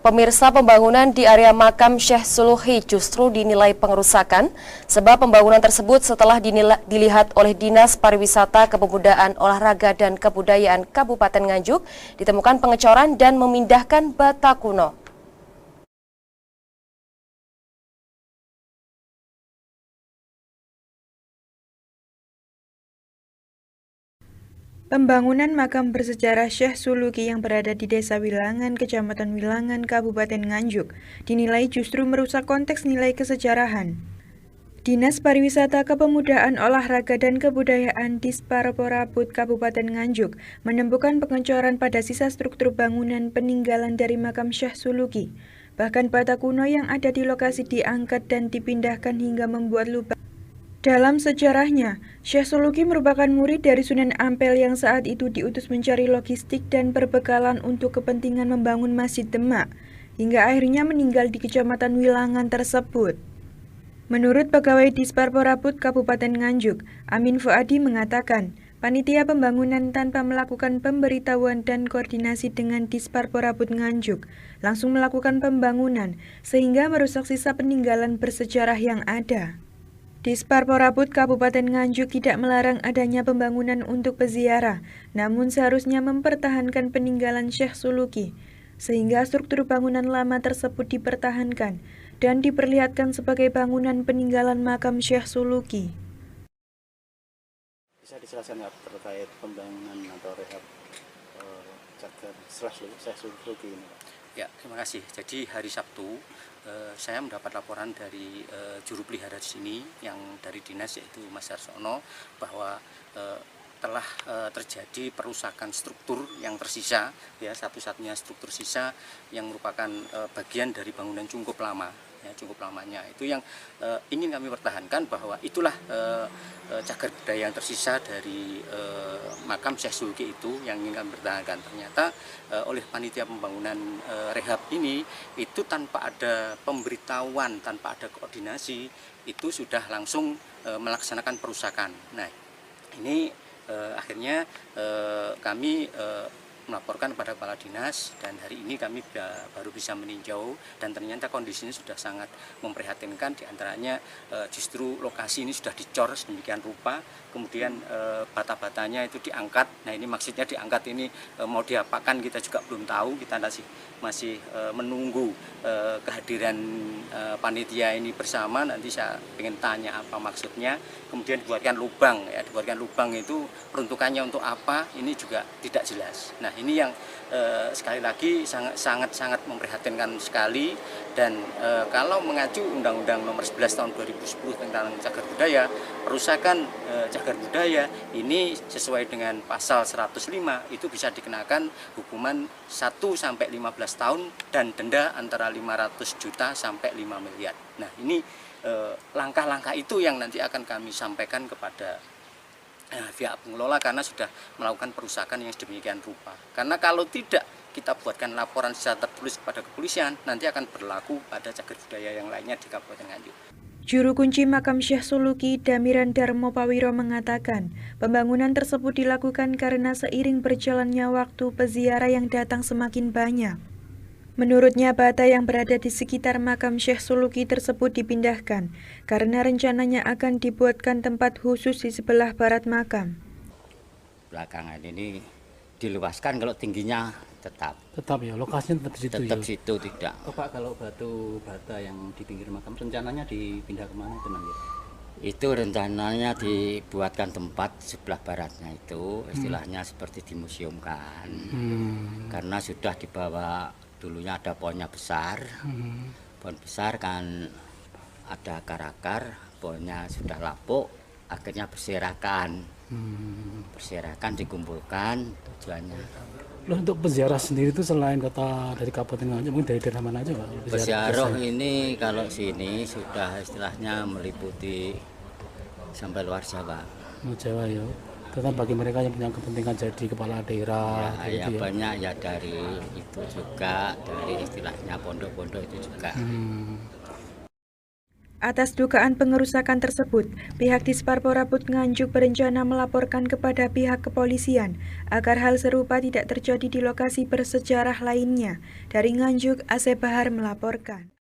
Pemirsa, pembangunan di area makam Syekh Suluki justru dinilai pengerusakan sebab pembangunan tersebut setelah dilihat oleh Dinas Pariwisata, Kepemudaan, Olahraga dan Kebudayaan Kabupaten Nganjuk ditemukan pengecoran dan memindahkan bata kuno. Pembangunan makam bersejarah Syekh Suluki yang berada di Desa Wilangan, Kecamatan Wilangan, Kabupaten Nganjuk, dinilai justru merusak konteks nilai kesejarahan. Dinas Pariwisata, Kepemudaan, Olahraga dan Kebudayaan Disparporabut Kabupaten Nganjuk menemukan pengecoran pada sisa struktur bangunan peninggalan dari makam Syekh Suluki. Bahkan bata kuno yang ada di lokasi diangkat dan dipindahkan hingga membuat lubang. Dalam sejarahnya, Syekh Suluki merupakan murid dari Sunan Ampel yang saat itu diutus mencari logistik dan perbekalan untuk kepentingan membangun Masjid Demak, hingga akhirnya meninggal di Kecamatan Wilangan tersebut. Menurut pegawai Disparporabut Kabupaten Nganjuk, Amin Fuadi mengatakan, panitia pembangunan tanpa melakukan pemberitahuan dan koordinasi dengan Disparporabut Nganjuk, langsung melakukan pembangunan sehingga merusak sisa peninggalan bersejarah yang ada. Disparporabut Kabupaten Nganjuk tidak melarang adanya pembangunan untuk peziarah, namun seharusnya mempertahankan peninggalan Syekh Suluki, sehingga struktur bangunan lama tersebut dipertahankan dan diperlihatkan sebagai bangunan peninggalan makam Syekh Suluki. Bisa dijelaskan nggak terkait pembangunan atau rehab cagar Syekh Suluki ini, Pak? Ya, terima kasih. Jadi hari Sabtu saya mendapat laporan dari juru pelihara di sini yang dari dinas, yaitu Mas Harsono, bahwa telah terjadi perusakan struktur yang tersisa, ya, satu-satunya struktur sisa yang merupakan bagian dari bangunan cukup lama, ya, cukup lamanya. Itu yang ingin kami pertahankan, bahwa itulah cagar budaya yang tersisa dari makam Syekh Suluki itu yang ingin kami pertahankan. Ternyata oleh panitia pembangunan rehab ini, itu tanpa ada pemberitahuan, tanpa ada koordinasi, itu sudah langsung melaksanakan perusakan. Nah, ini akhirnya kami melaporkan kepada kepala dinas, dan hari ini kami baru bisa meninjau, dan ternyata kondisinya sudah sangat memprihatinkan. Diantaranya justru lokasi ini sudah dicor sedemikian rupa, kemudian bata-batanya itu diangkat. Nah, ini maksudnya diangkat ini mau diapakan kita juga belum tahu. Kita masih menunggu kehadiran panitia ini bersama. Nanti saya ingin tanya apa maksudnya. Kemudian dibuatkan lubang, ya, dibuatkan lubang itu peruntukannya untuk apa, ini juga tidak jelas. Nah, ini yang sekali lagi sangat memprihatinkan sekali. Dan kalau mengacu Undang-Undang Nomor 11 Tahun 2010 tentang cagar budaya, perusakan cagar budaya ini sesuai dengan pasal 105 itu bisa dikenakan hukuman 1 sampai 15 tahun dan denda antara 500 juta sampai 5 miliar. Nah, ini langkah-langkah itu yang nanti akan kami sampaikan kepada pihak pengelola, karena sudah melakukan perusakan yang sedemikian rupa. Karena kalau tidak kita buatkan laporan secara tertulis kepada kepolisian, nanti akan berlaku pada cagar budaya yang lainnya di Kabupaten Nganjuk. Juru kunci makam Syekh Suluki, Damiran Darmo Pawiro, mengatakan, pembangunan tersebut dilakukan karena seiring berjalannya waktu peziarah yang datang semakin banyak. Menurutnya, bata yang berada di sekitar makam Syekh Suluki tersebut dipindahkan karena rencananya akan dibuatkan tempat khusus di sebelah barat makam. Belakangan ini diluaskan, kalau tingginya tetap ya, lokasinya tetap di situ. Tetap ya? situ tidak. Oh, Pak, kalau batu bata yang di pinggir makam rencananya dipindah kemana itu nanti? Itu rencananya dibuatkan tempat sebelah baratnya itu, istilahnya seperti dimuseumkan. Karena sudah dibawa, dulunya ada pohonnya besar, pohon besar kan ada akar-akar, pohonnya sudah lapuk, akhirnya berserakan. Berserakan, dikumpulkan, tujuannya. Loh, untuk peziarah sendiri itu selain kota dari Kabupaten Nganjuk, mungkin dari daerah mana aja, Pak? Peziarah ini kalau sini sudah istilahnya meliputi sampai luar Jawa. Jawa ya. Tetap bagi mereka yang punya kepentingan jadi kepala daerah. Ya, ya banyak ya, dari itu juga, dari istilahnya pondok-pondok itu juga. Atas dugaan pengerusakan tersebut, pihak Disparporabut Nganjuk berencana melaporkan kepada pihak kepolisian agar hal serupa tidak terjadi di lokasi bersejarah lainnya. Dari Nganjuk, Asep Bahar melaporkan.